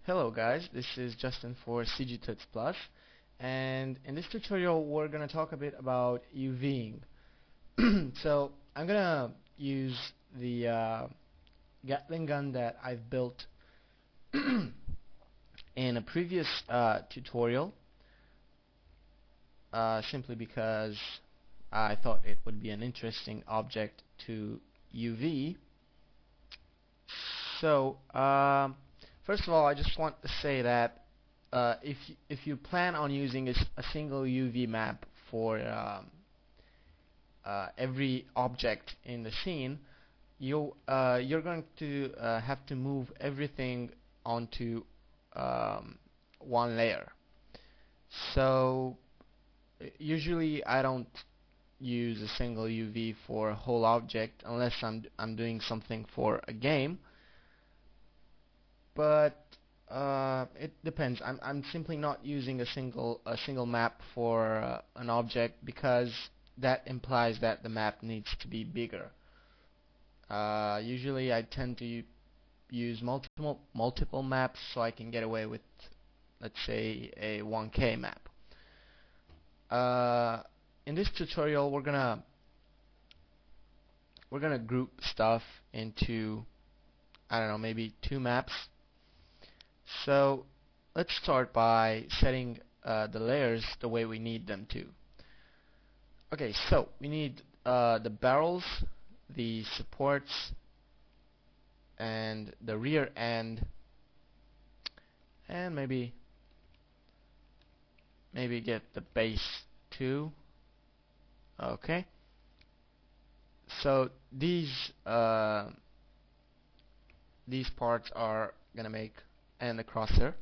Hello guys, this is Justin for CGTuts Plus, and in this tutorial we're going to talk a bit about UVing. So I'm going to use the Gatling gun that I've built in a previous tutorial, simply because I thought it would be an interesting object to UV. So first of all, I just want to say that if you plan on using a single UV map for every object in the scene, you're going to have to move everything onto one layer. So usually I don't use a single UV for a whole object unless I'm doing something for a game. But it depends. I'm simply not using a single map for an object because that implies that the map needs to be bigger. Usually I tend to use multiple maps so I can get away with, let's say, a 1K map. In this tutorial we're gonna group stuff into, I don't know, maybe 2 maps. So let's start by setting the layers the way we need them to. Okay, so we need the barrels, the supports, and the rear end, and maybe get the base too. Okay, so these parts are gonna make, and the crosshair.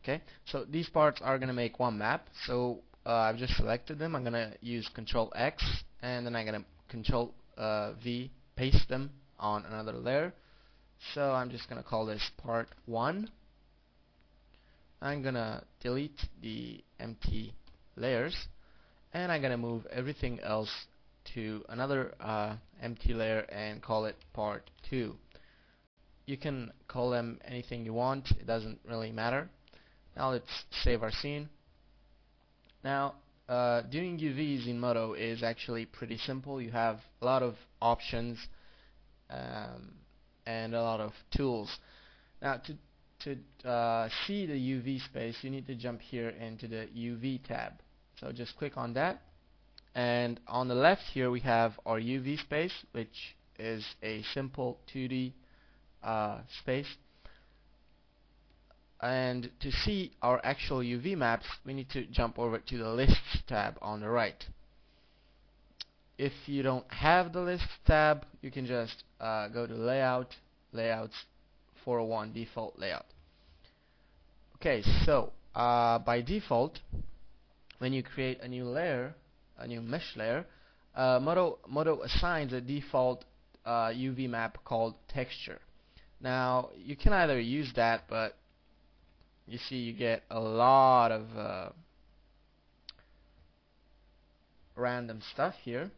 Okay, so these parts are gonna make one map. So I've just selected them. I'm gonna use Control X, and then I'm gonna Control V, paste them on another layer. So I'm just gonna call this part 1. I'm gonna delete the empty layers, and I'm gonna move everything else to another empty layer and call it part 2. You can call them anything you want, it doesn't really matter. Now let's save our scene. Now doing UVs in Modo is actually pretty simple. You have a lot of options and a lot of tools. Now to see the UV space, you need to jump here into the UV tab. So just click on that, and on the left here we have our UV space, which is a simple 2D space. And to see our actual UV maps, we need to jump over to the Lists tab on the right. If you don't have the Lists tab, you can just go to Layout, Layouts, 401 Default Layout. Okay, so by default, when you create a new layer, a new mesh layer, Modo assigns a default UV map called Texture. Now you can either use that, but you see you get a lot of random stuff here.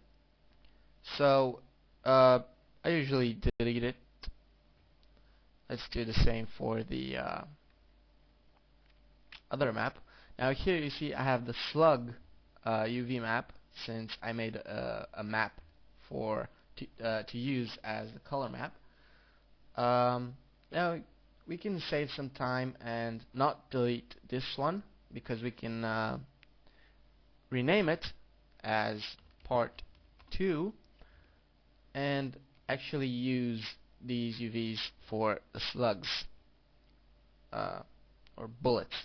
So I usually delete it. Let's do the same for the other map. Now here you see I have the slug UV map, since I made a map for to use as the color map. Now we can save some time and not delete this one, because we can rename it as part 2 and actually use these UVs for the slugs or bullets,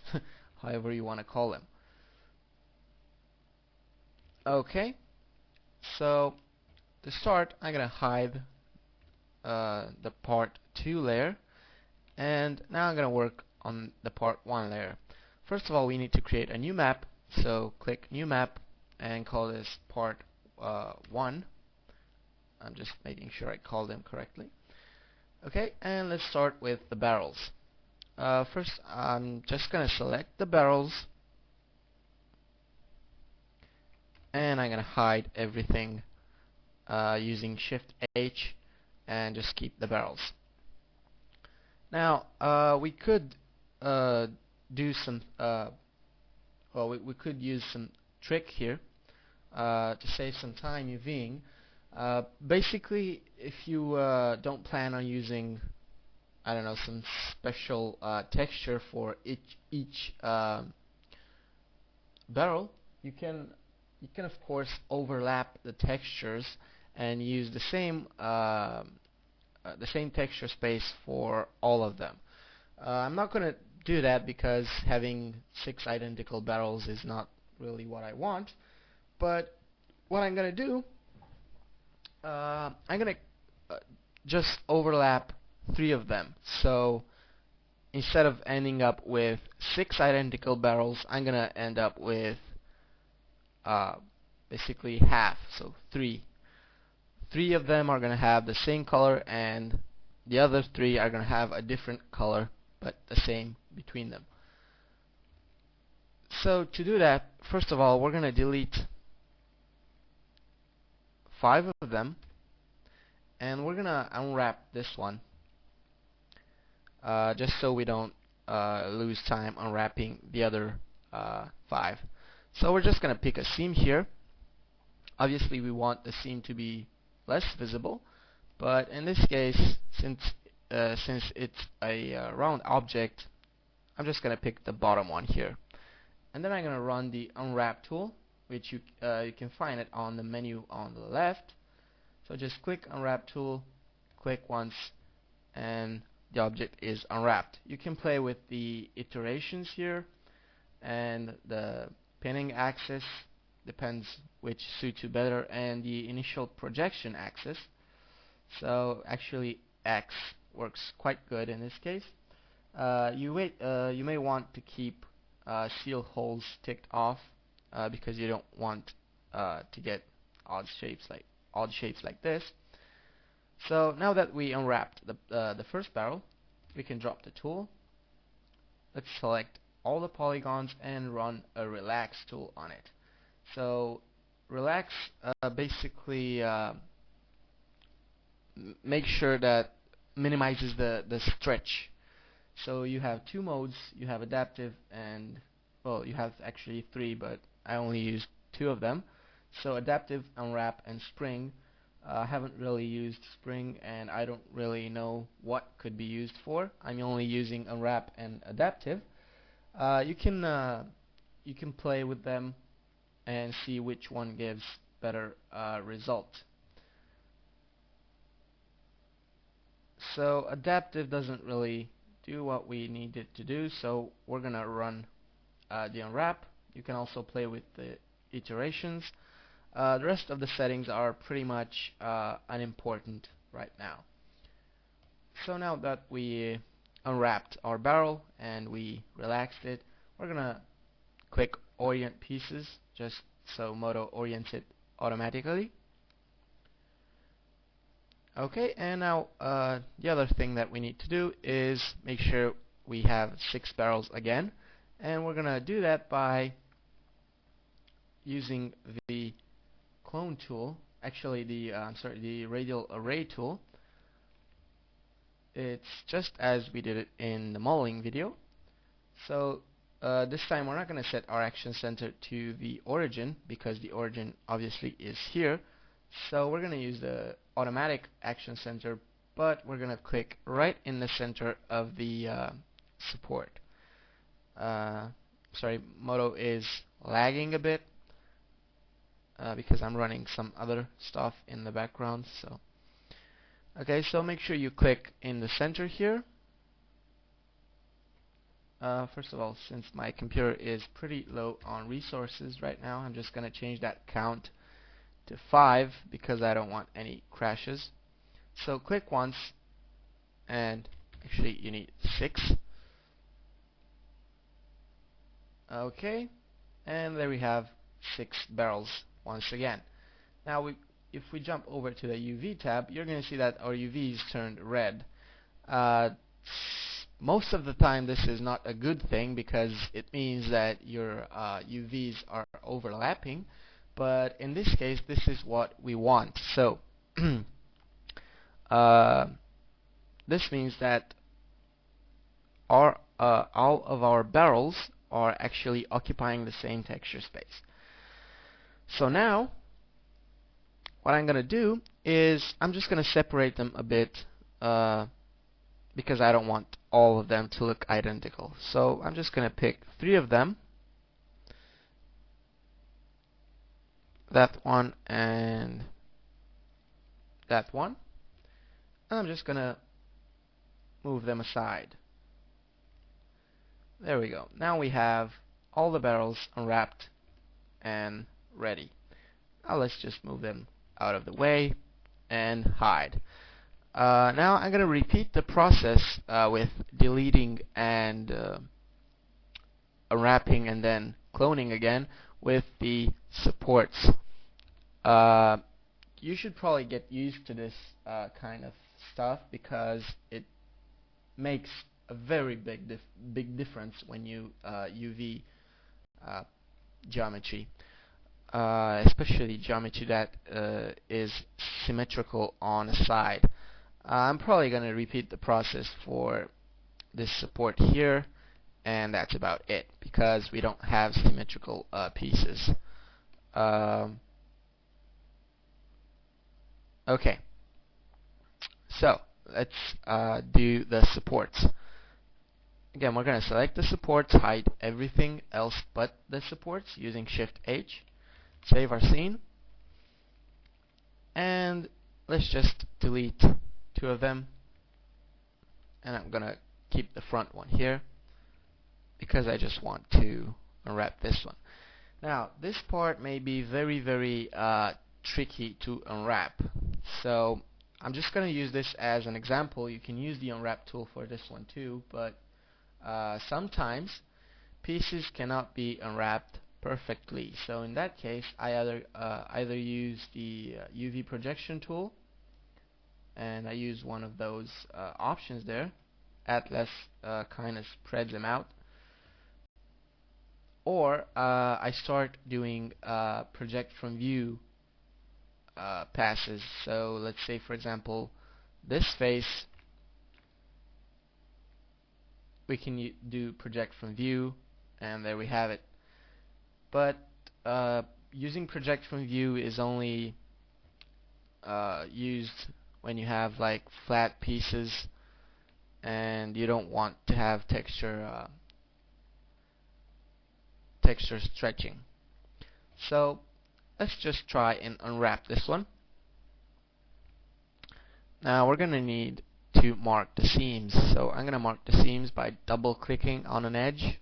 however you want to call them. Okay, so to start, I'm gonna hide the part 2 layer, and now I'm gonna work on the part 1 layer. First of all, we need to create a new map, so click New Map and call this part 1. I'm just making sure I call them correctly. Okay, and let's start with the barrels. First, I'm just gonna select the barrels, and I'm gonna hide everything using Shift H, and just keep the barrels. Now we could uh, do some well, we could use some trick here to save some time UVing. Basically, if you don't plan on using, I don't know, some special texture for each barrel, you can of course overlap the textures and use the same texture space for all of them. I'm not going to do that because having 6 identical barrels is not really what I want. But what I'm going to do, I'm going to just overlap 3 of them. So instead of ending up with 6 identical barrels, I'm going to end up with basically half, so 3. 3 of them are going to have the same color, and the other 3 are going to have a different color, but the same between them. So to do that, first of all, we're going to delete 5 of them, and we're going to unwrap this one, just so we don't lose time unwrapping the other 5. So we're just going to pick a seam here. Obviously we want the seam to be less visible, but in this case, since it's a round object, I'm just going to pick the bottom one here, and then I'm going to run the unwrap tool, which you can find it on the menu on the left. So just click unwrap tool, click once, and the object is unwrapped. You can play with the iterations here, and the pinning axis depends which suits you better, and the initial projection axis. So actually X works quite good in this case. You may want to keep seal holes ticked off because you don't want to get odd shapes like this. So now that we unwrapped the first barrel, we can drop the tool. Let's select all the polygons and run a relax tool on it. So relax basically make sure that minimizes the stretch. So you have 2 modes. You have adaptive and, well, you have actually 3, but I only used 2 of them. So adaptive, unwrap, and spring. I haven't really used spring, and I don't really know what could be used for. I'm only using unwrap and adaptive. You can play with them and see which one gives better result. So adaptive doesn't really do what we need it to do, so we're gonna run the unwrap. You can also play with the iterations. The rest of the settings are pretty much unimportant right now. So now that we unwrapped our barrel and we relaxed it, we're gonna click orient pieces just so Modo orients it automatically. Okay, and now the other thing that we need to do is make sure we have 6 barrels again, and we're gonna do that by using the clone tool, actually the radial array tool. It's just as we did it in the modeling video. So this time we're not going to set our action center to the origin because the origin obviously is here. So we're going to use the automatic action center, but we're going to click right in the center of the support. Sorry, Modo is lagging a bit because I'm running some other stuff in the background. So okay, so make sure you click in the center here. First of all, since my computer is pretty low on resources right now, I'm just going to change that count to 5 because I don't want any crashes. So click once, and actually you need 6. Okay, and there we have 6 barrels once again. Now if we jump over to the UV tab, you're going to see that our UVs turned red. Most of the time this is not a good thing because it means that your UVs are overlapping, but in this case this is what we want. So this means that our all of our barrels are actually occupying the same texture space. So now what I'm gonna do is I'm just gonna separate them a bit because I don't want all of them to look identical. So I'm just gonna pick 3 of them, that one and that one, and I'm just gonna move them aside. There we go. Now we have all the barrels unwrapped and ready. Now let's just move them out of the way and hide. Now I'm going to repeat the process with deleting and unwrapping and then cloning again with the supports. You should probably get used to this kind of stuff because it makes a very big difference when you UV geometry, especially geometry that is symmetrical on a side. I'm probably going to repeat the process for this support here, and that's about it because we don't have symmetrical pieces. Okay, so let's do the supports. Again, we're going to select the supports, hide everything else but the supports using Shift H, save our scene, and let's just delete 2 of them, and I'm going to keep the front one here because I just want to unwrap this one. Now, this part may be very tricky to unwrap, so I'm just going to use this as an example. You can use the unwrap tool for this one too, but sometimes pieces cannot be unwrapped perfectly. So in that case, I either use the UV projection tool, and I use one of those options there. Atlas kind of spreads them out, or I start doing project from view passes. So let's say, for example, this face, we can do project from view, and there we have it. But using project from view is only used when you have like flat pieces and you don't want to have texture stretching. So let's just try and unwrap this one. Now we're gonna need to mark the seams. So I'm gonna mark the seams by double clicking on an edge.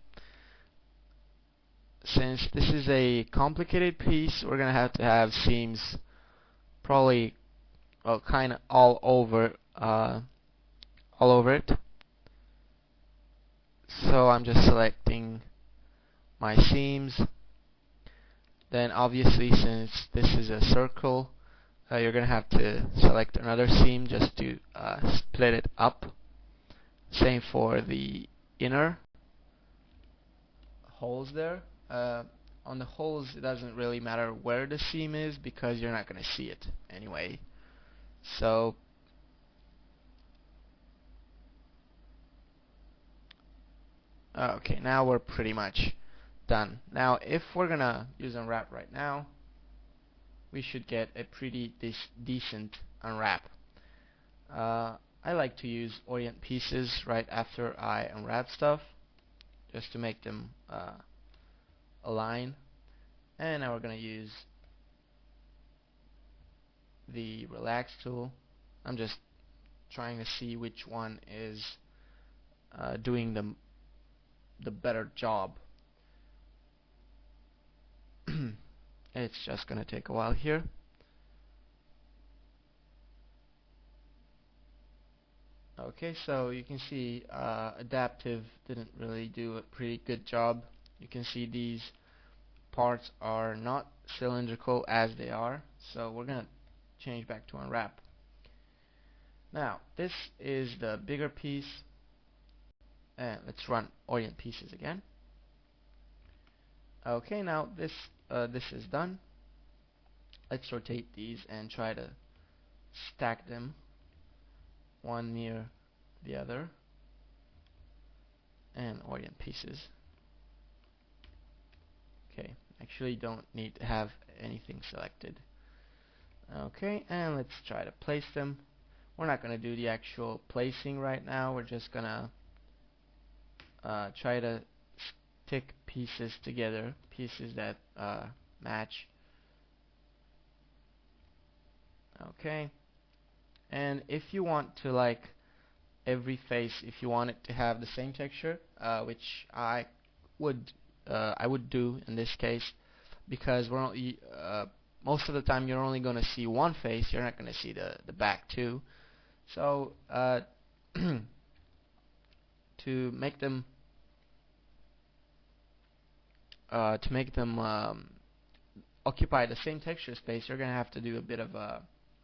Since this is a complicated piece, we're gonna have to have seams probably, well, kind of all over it. So I'm just selecting my seams. Then obviously, since this is a circle, you're gonna have to select another seam just to split it up. Same for the inner holes there. On the holes, it doesn't really matter where the seam is because you're not gonna see it anyway. So okay, now we're pretty much done. Now if we're gonna use unwrap right now, we should get a pretty decent unwrap. I like to use orient pieces right after I unwrap stuff just to make them align. And now we're gonna use the relax tool. I'm just trying to see which one is doing the better job. It's just gonna take a while here. Okay, so you can see adaptive didn't really do a pretty good job. You can see these parts are not cylindrical as they are, so we're gonna change back to unwrap. Now this is the bigger piece, and let's run orient pieces again. Okay, now this is done. Let's rotate these and try to stack them one near the other, and orient pieces. Okay, actually don't need to have anything selected. Okay, and let's try to place them. We're not going to do the actual placing right now. We're just going to try to stick pieces together, pieces that match. Okay, and if you want to, like, every face, if you want it to have the same texture, which I would do in this case, because we're only, most of the time you're only going to see one face, you're not going to see the back too. So to make them occupy the same texture space, you're going to have to do a bit of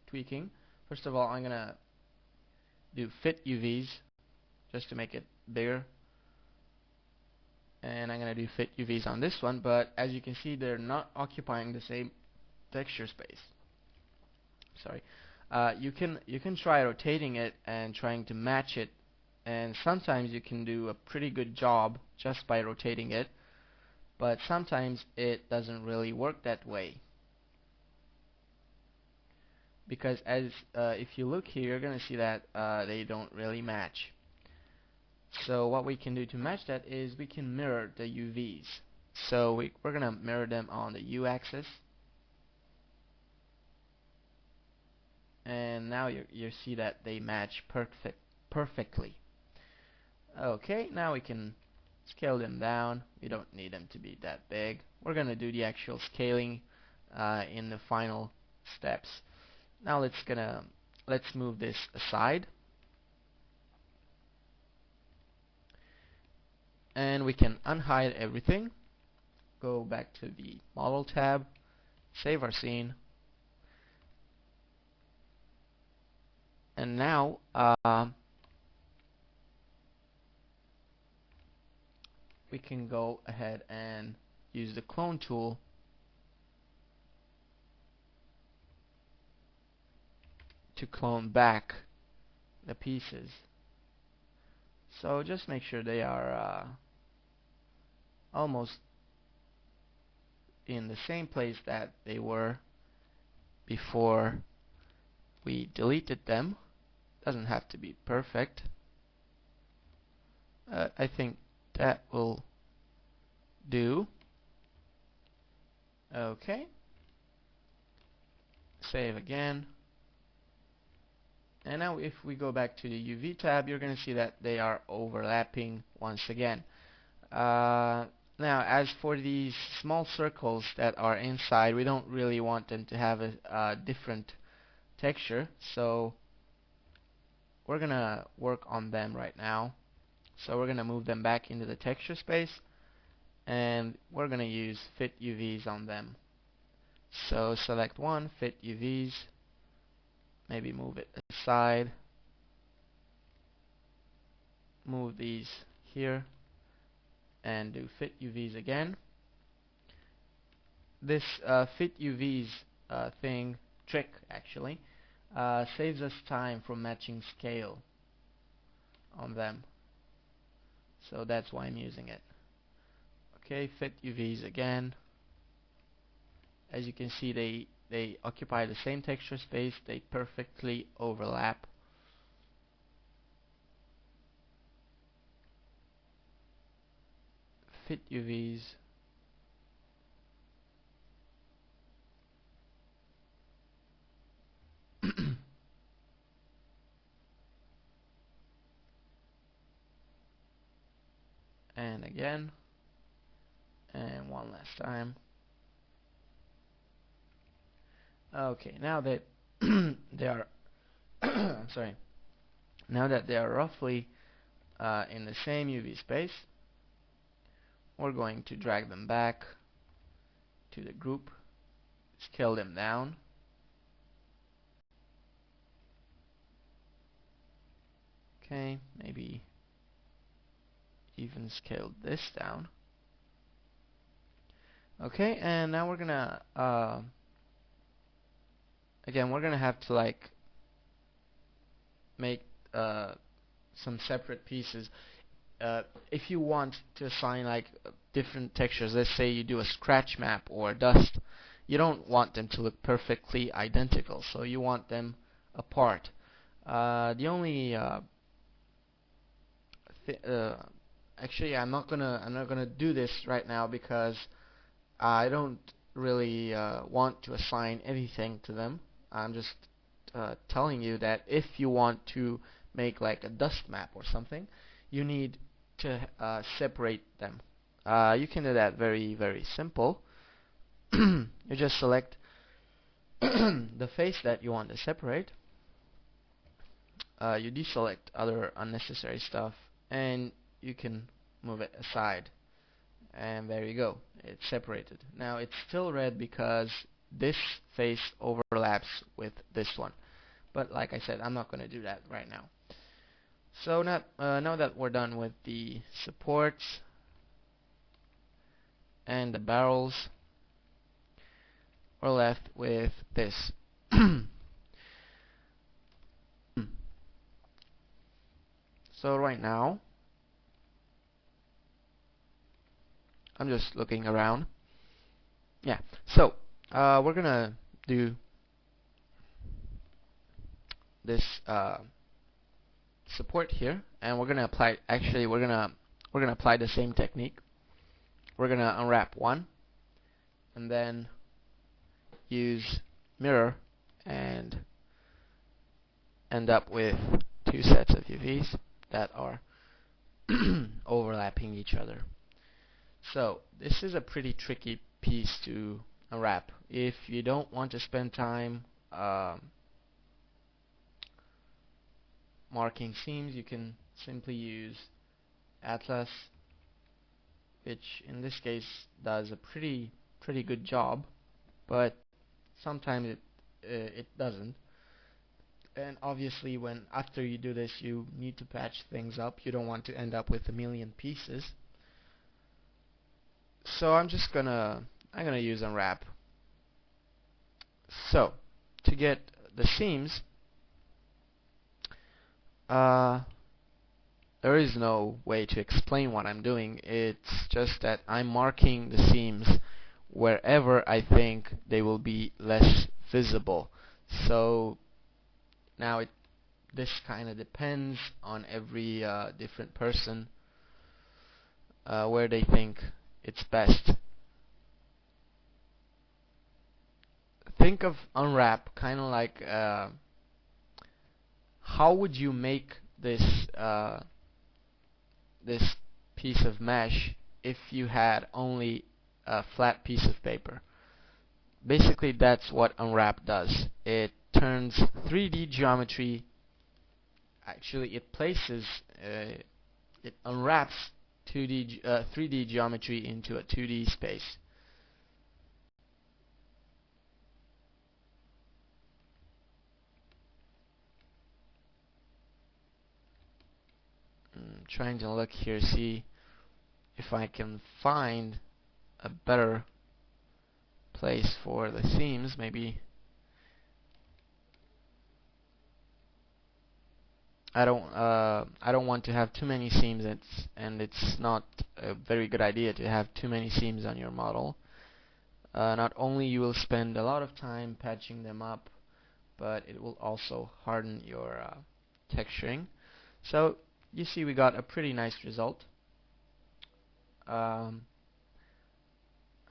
tweaking. First of all, I'm going to do fit UVs just to make it bigger, and I'm going to do fit UVs on this one, but as you can see, they're not occupying the same texture space. Sorry. You can try rotating it and trying to match it, and sometimes you can do a pretty good job just by rotating it, but sometimes it doesn't really work that way, because as if you look here, you're gonna see that they don't really match. So what we can do to match that is we can mirror the UVs. So we're gonna mirror them on the U axis, and now you see that they match perfectly. Okay, now we can scale them down. We don't need them to be that big. We're gonna do the actual scaling in the final steps. Now let's move this aside, and we can unhide everything. Go back to the model tab, save our scene, and now we can go ahead and use the clone tool to clone back the pieces. So just make sure they are almost in the same place that they were before we deleted them. Doesn't have to be perfect. I think that will do. Okay. Save again. And now if we go back to the UV tab, you're going to see that they are overlapping once again. Now as for these small circles that are inside, we don't really want them to have a different texture, so we're going to work on them right now. So we're going to move them back into the texture space, and we're going to use fit UVs on them. So select one, fit UVs, maybe move it aside, move these here, and do fit UVs again. This fit UVs trick actually saves us time from matching scale on them, so that's why I'm using it. Okay, fit UVs again. As you can see, they occupy the same texture space, they perfectly overlap. Fit UVs. And again, and one last time. Okay, now that they are I'm sorry. Now that they are roughly in the same UV space, we're going to drag them back to the group, scale them down, okay, maybe even scale this down. Okay, and now we're gonna again, we're gonna have to like make some separate pieces. if you want to assign like different textures, let's say you do a scratch map or a dust, you don't want them to look perfectly identical, so you want them apart. The only th actually, I'm not gonna do this right now because I don't really want to assign anything to them. I'm just telling you that if you want to make like a dust map or something, you need to separate them. You can do that very simple. You just select the face that you want to separate. You deselect other unnecessary stuff, and you can move it aside. And there you go, it's separated. Now it's still red because this face overlaps with this one. But like I said, I'm not going to do that right now. So now that we're done with the supports and the barrels, we're left with this. So right now, I'm just looking around. Yeah, so we're gonna do this support here, and we're gonna apply. Actually, we're gonna apply the same technique. We're gonna unwrap one, and then use mirror and end up with two sets of UVs that are overlapping each other. So this is a pretty tricky piece to unwrap. If you don't want to spend time marking seams, you can simply use Atlas, which in this case does a pretty good job, but sometimes it doesn't. And obviously, after you do this, you need to patch things up. You don't want to end up with a million pieces. So I'm gonna use Unwrap. So to get the seams, there is no way to explain what I'm doing. It's just that I'm marking the seams wherever I think they will be less visible. So now this kind of depends on every different person where they think it's best. Think of Unwrap kind of like how would you make this this piece of mesh if you had only a flat piece of paper. Basically, that's what Unwrap does. It turns 3D geometry, actually it places, it unwraps 3D geometry into a 2D space. I'm trying to look here, see if I can find a better place for the seams. Maybe I don't want to have too many seams, and it's not a very good idea to have too many seams on your model. Not only you will spend a lot of time patching them up, but it will also harden your texturing. So you see we got a pretty nice result. I'm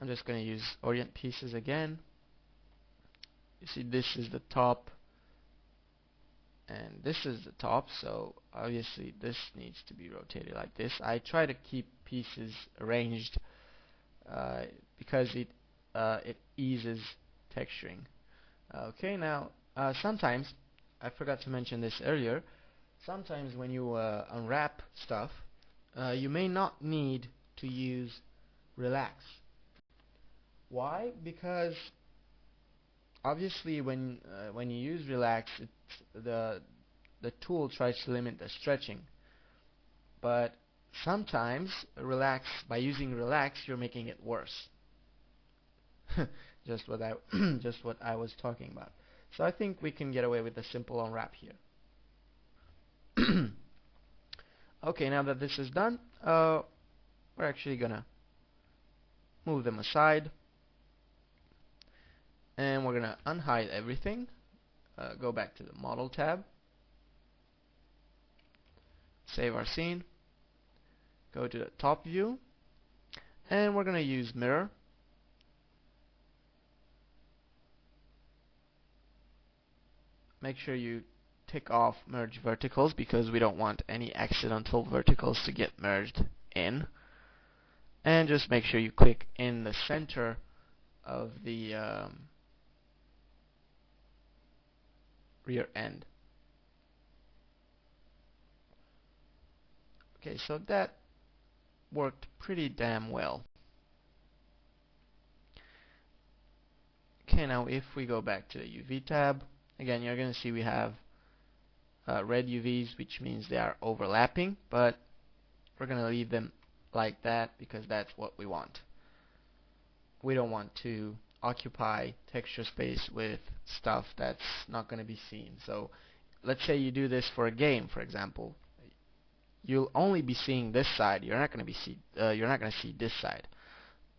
just going to use orient pieces again. You see this is the top and this is the top, so obviously this needs to be rotated like this. I try to keep pieces arranged because it eases texturing. Okay, now sometimes, I forgot to mention this earlier, sometimes when you unwrap stuff, you may not need to use relax. Why? Because obviously when you use relax, the tool tries to limit the stretching. But sometimes by using relax, you're making it worse. just what I was talking about. So I think we can get away with a simple unwrap here. Okay, now that this is done, we're actually gonna move them aside, and we're gonna unhide everything. Go back to the Model tab, save our scene, go to the top view, and we're gonna use mirror. Make sure you tick off merge verticals because we don't want any accidental verticals to get merged in. And just make sure you click in the center of the rear end. Okay, so that worked pretty damn well. Okay, now if we go back to the UV tab, again you're going to see we have red UVs, which means they are overlapping, but we're going to leave them like that because that's what we want. We don't want to occupy texture space with stuff that's not going to be seen. So let's say you do this for a game, for example. You'll only be seeing this side. You're not going to see this side.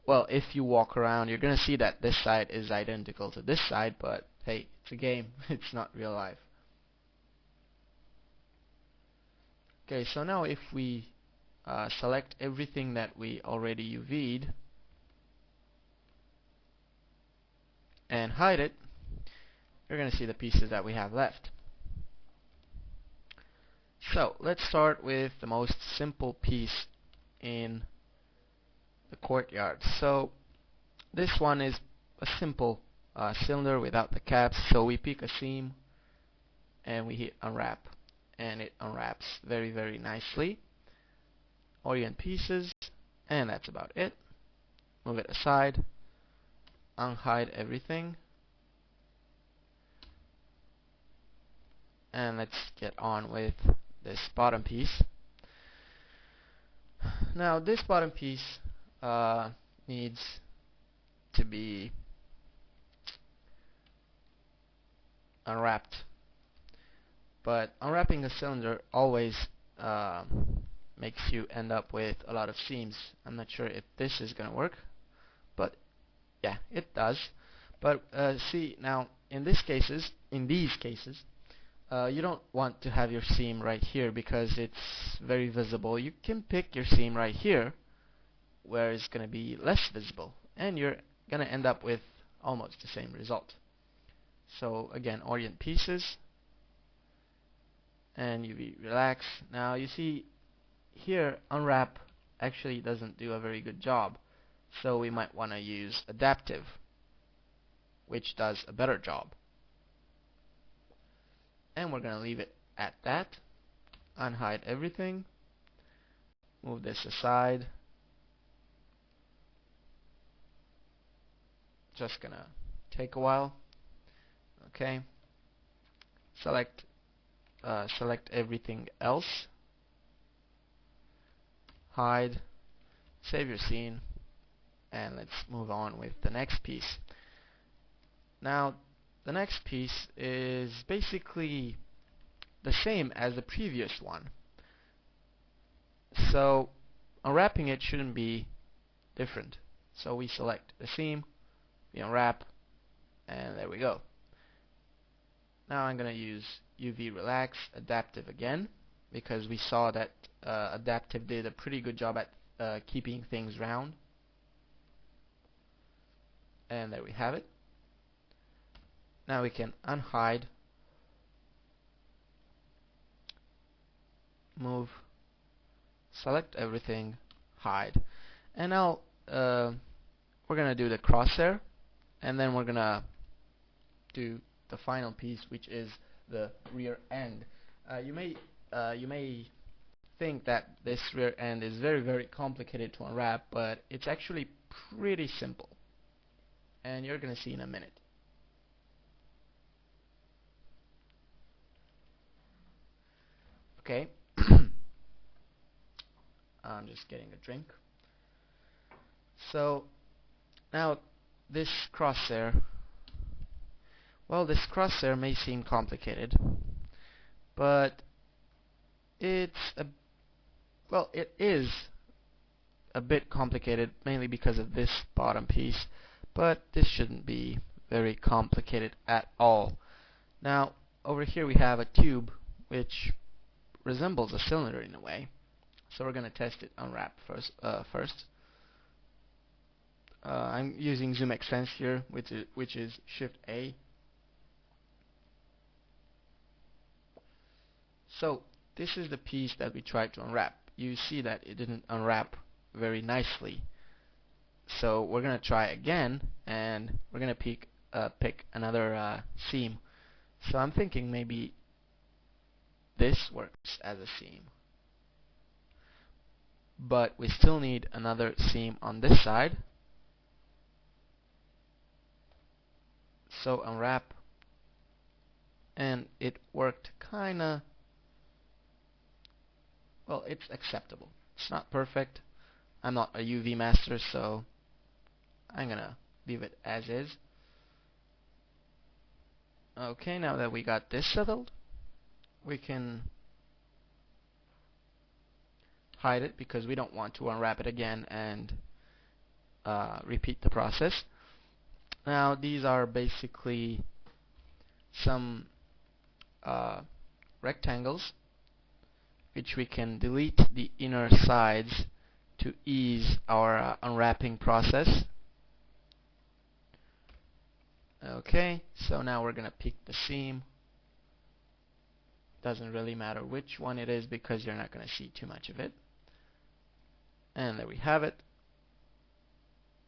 Well, if you walk around, you're going to see that this side is identical to this side, but hey, it's a game. It's not real life. Okay, so now if we select everything that we already UV'd and hide it, you're going to see the pieces that we have left. So let's start with the most simple piece in the courtyard. So this one is a simple cylinder without the caps. So we pick a seam and we hit unwrap, and it unwraps very, very nicely. Orient pieces, and that's about it. Move it aside, unhide everything, and let's get on with this bottom piece. Now this bottom piece needs to be unwrapped, but unwrapping a cylinder always makes you end up with a lot of seams. I'm not sure if this is gonna work, but yeah, it does. But see, now in these cases, you don't want to have your seam right here because it's very visible. You can pick your seam right here where it's going to be less visible, and you're going to end up with almost the same result. So again, orient pieces and UV relax. Now you see here unwrap actually doesn't do a very good job, so we might want to use adaptive, which does a better job. And we're going to leave it at that. Unhide everything. Move this aside. Just going to take a while. Okay. Select everything else. Hide. Save your scene. And let's move on with the next piece. Now, the next piece is basically the same as the previous one. So unwrapping it shouldn't be different. So we select the seam, we unwrap, and there we go. Now I'm going to use UV Relax Adaptive again, because we saw that Adaptive did a pretty good job at keeping things round. And there we have it. Now we can unhide, move, select everything, hide. And now we're going to do the crosshair, and then we're going to do the final piece, which is the rear end. You may think that this rear end is very, very complicated to unwrap, but it's actually pretty simple. And you're going to see in a minute. Okay, I'm just getting a drink. So now this crosshair, well, this crosshair may seem complicated, but it's a Well, it is a bit complicated, mainly because of this bottom piece, but this shouldn't be very complicated at all. Now, over here we have a tube which resembles a cylinder in a way, so we're going to test it unwrap first. I'm using zoom extents here, which is Shift A. So this is the piece that we tried to unwrap. You see that it didn't unwrap very nicely. So we're going to try again, and we're going to pick another seam. So I'm thinking maybe this works as a seam. But we still need another seam on this side. So unwrap, and it worked kinda, well, it's acceptable. It's not perfect. I'm not a UV master, so I'm gonna leave it as is. Okay, now that we got this settled, we can hide it because we don't want to unwrap it again and repeat the process. Now these are basically some rectangles which we can delete the inner sides to ease our unwrapping process. Okay, so now we're gonna pick the seam. Doesn't really matter which one it is because you're not gonna see too much of it. And there we have it.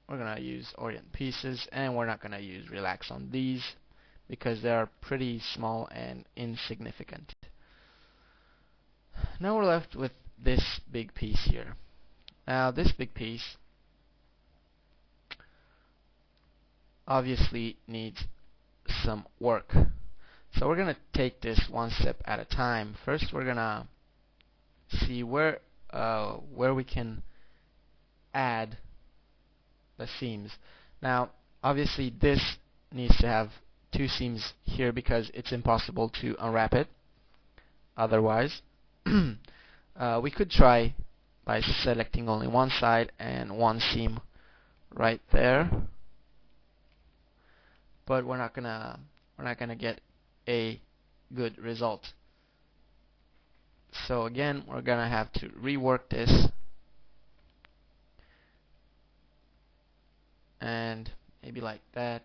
We're gonna use orient pieces, and we're not gonna use relax on these because they are pretty small and insignificant. Now we're left with this big piece here. Now this big piece obviously needs some work. So we're gonna take this one step at a time. First we're gonna see where we can add the seams. Now obviously this needs to have two seams here because it's impossible to unwrap it otherwise. We could try by selecting only one side and one seam right there, but we're not gonna get a good result. So again, we're gonna have to rework this and maybe like that.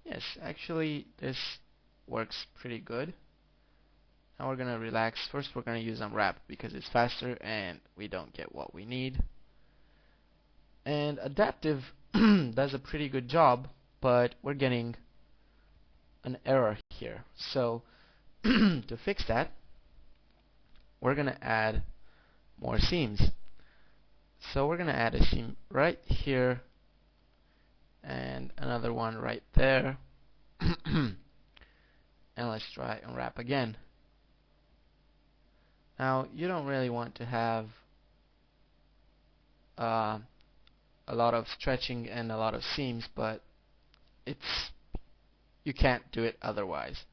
Yes, actually this works pretty good. Now we're gonna relax. First we're gonna use unwrap because it's faster and we don't get what we need. And adaptive does a pretty good job, but we're getting an error here. So to fix that, we're gonna add more seams. So we're gonna add a seam right here and another one right there. And let's try unwrap again. Now you don't really want to have a lot of stretching and a lot of seams, but you can't do it otherwise.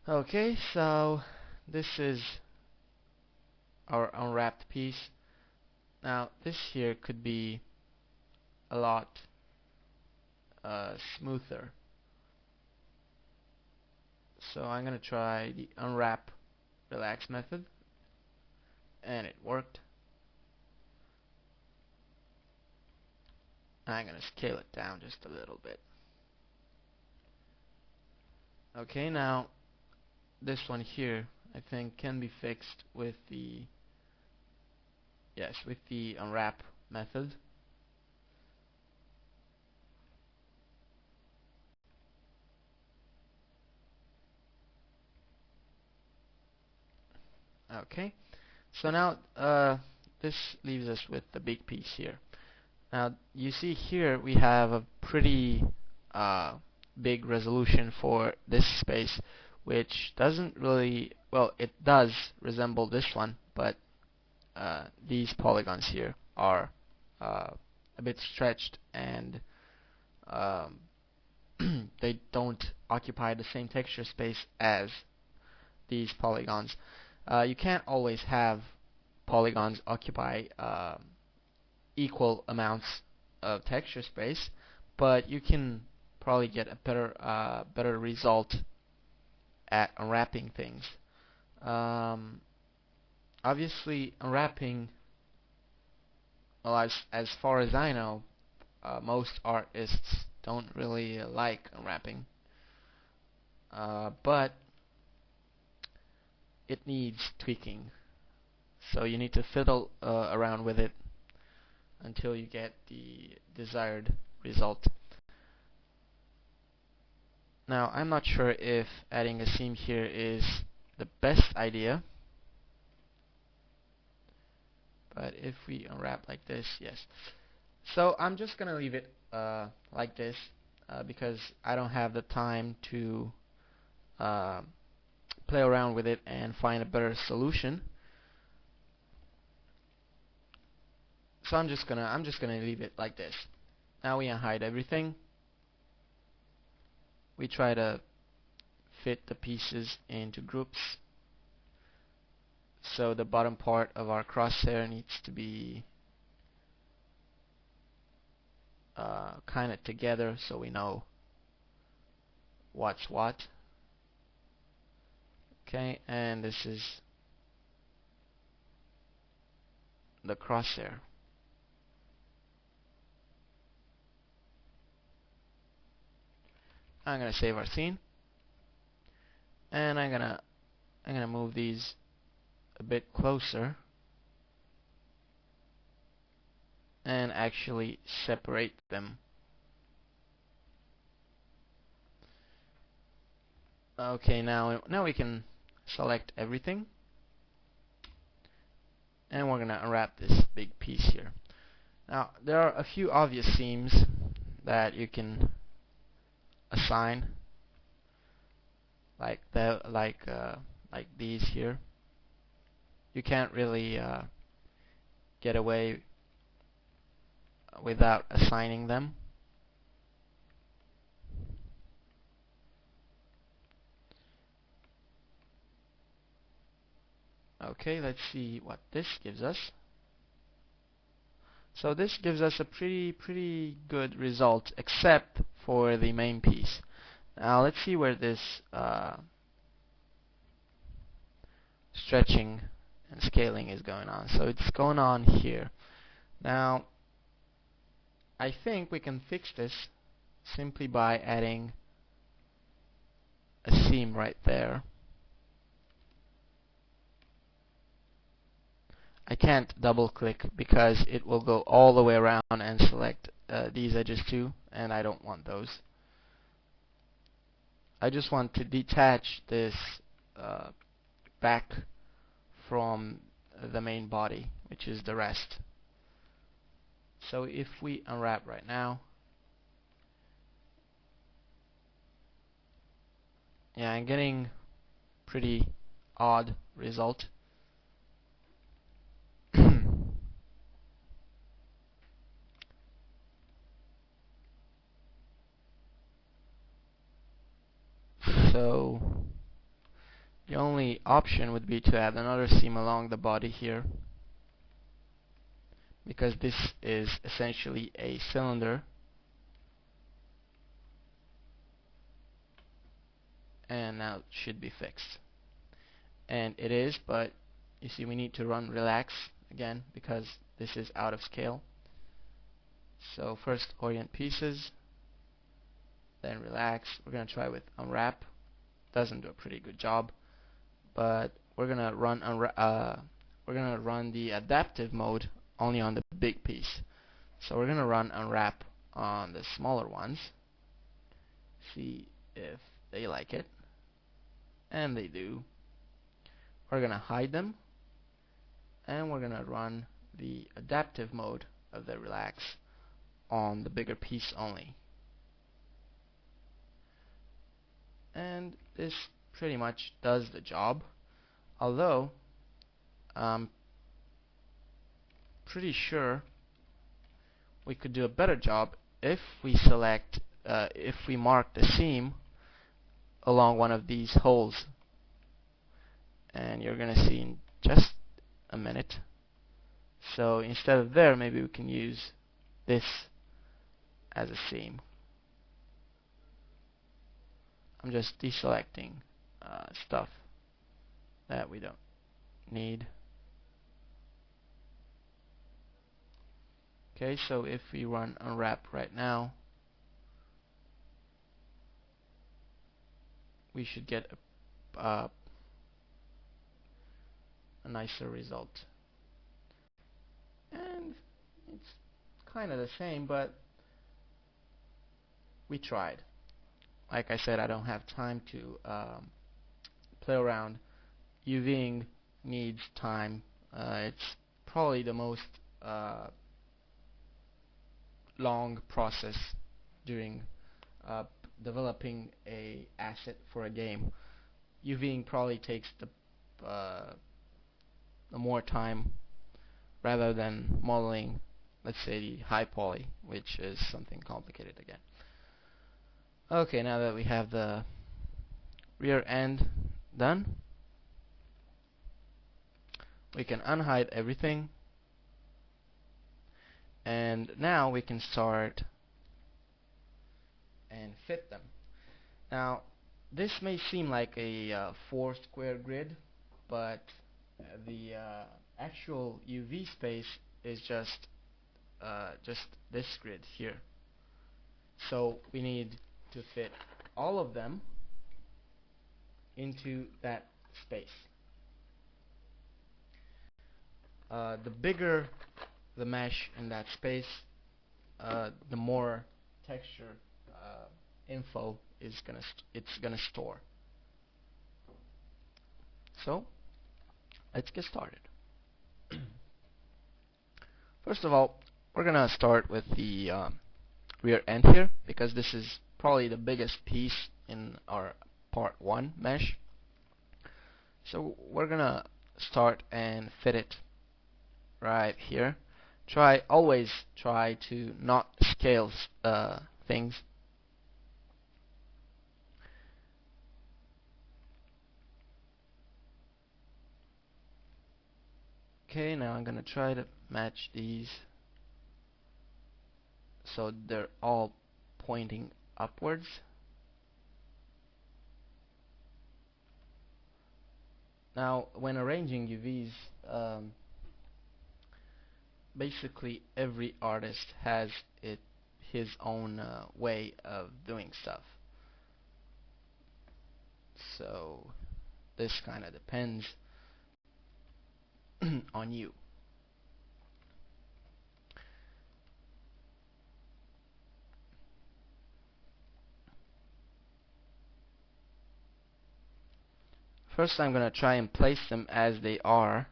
Okay, so this is our unwrapped piece. Now this here could be a lot smoother. So I'm gonna try the unwrap relax method, and it worked. I'm gonna scale it down just a little bit. Okay, now this one here I think can be fixed with the unwrap method. Okay, so now this leaves us with the big piece here. Now you see here we have a pretty big resolution for this space, which doesn't really, well, it does resemble this one, but these polygons here are a bit stretched, and they don't occupy the same texture space as these polygons. You can't always have polygons occupy equal amounts of texture space, but you can probably get a better result at unwrapping things. Obviously, unwrapping, well, as far as I know, most artists don't really like unwrapping, but it needs tweaking. So you need to fiddle around with it until you get the desired result. Now, I'm not sure if adding a seam here is the best idea, but if we unwrap like this, yes. So I'm just gonna leave it like this because I don't have the time to play around with it and find a better solution. So I'm just gonna leave it like this. Now we unhide everything. We try to fit the pieces into groups. So the bottom part of our crosshair needs to be kind of together so we know what's what. Okay, and this is the crosshair. I'm gonna save our scene, and I'm gonna move these a bit closer and actually separate them. Okay, now we can select everything, and we're gonna unwrap this big piece here. Now there are a few obvious seams that you can assign, like these here. You can't really get away without assigning them. Okay, let's see what this gives us. So this gives us a pretty good result, except for the main piece. Now let's see where this stretching and scaling is going on. So it's going on here. Now I think we can fix this simply by adding a seam right there. I can't double click because it will go all the way around and select these edges too, and I don't want those. I just want to detach this back from the main body, which is the rest. So if we unwrap right now, yeah, I'm getting pretty odd result. So the only option would be to add another seam along the body here, because this is essentially a cylinder, and now it should be fixed. And it is, but you see we need to run relax again because this is out of scale. So first orient pieces, then relax. We're going to try with unwrap. Doesn't do a pretty good job, but we're going to run the adaptive mode only on the big piece. So we're going to run unwrap on the smaller ones, see if they like it, and they do. We're going to hide them, and we're going to run the adaptive mode of the relax on the bigger piece only. And this pretty much does the job, although I'm pretty sure we could do a better job if we mark the seam along one of these holes, and you're gonna see in just a minute. So instead of there, maybe we can use this as a seam. I'm just deselecting stuff that we don't need. Okay, so if we run unwrap right now, we should get a nicer result. And it's kind of the same, but we tried. Like I said, I don't have time to play around. UVing needs time. It's probably the most long process during developing a asset for a game. UVing probably takes the more time rather than modeling, let's say, the high poly, which is something complicated again. Okay, now that we have the rear end done, we can unhide everything, and now we can start and fit them. Now, this may seem like a 4-square grid, but the actual UV space is just this grid here. So we need to fit all of them into that space. The bigger the mesh in that space, the more texture info it's gonna store. So let's get started. First of all, we're gonna start with the rear end here, because this is probably the biggest piece in our part 1 mesh. So we're gonna start and fit it right here. Always try to not scale things. Okay, now I'm gonna try to match these so they're all pointing upwards. Now, when arranging UVs, basically every artist has his own way of doing stuff. So this kind of depends on you. First, I'm going to try and place them as they are,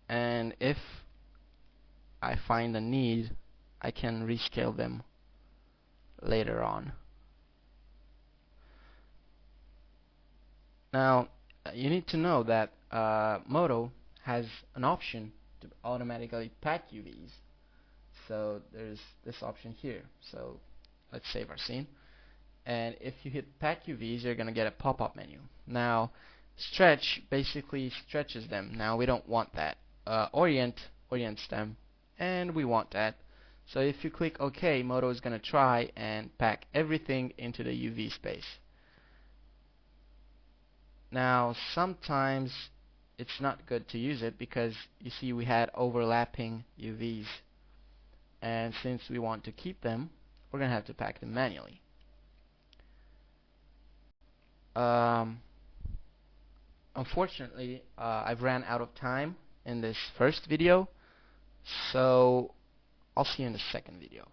and if I find a need, I can rescale them later on. Now, you need to know that Modo has an option to automatically pack UVs. So there's this option here. So let's save our scene. And if you hit pack UVs, you're going to get a pop-up menu. Now, stretch basically stretches them. Now, we don't want that. Orients them, and we want that. So if you click OK, Modo is going to try and pack everything into the UV space. Now, sometimes it's not good to use it because you see we had overlapping UVs, and since we want to keep them, we're going to have to pack them manually. Unfortunately, I've ran out of time in this first video, so I'll see you in the second video.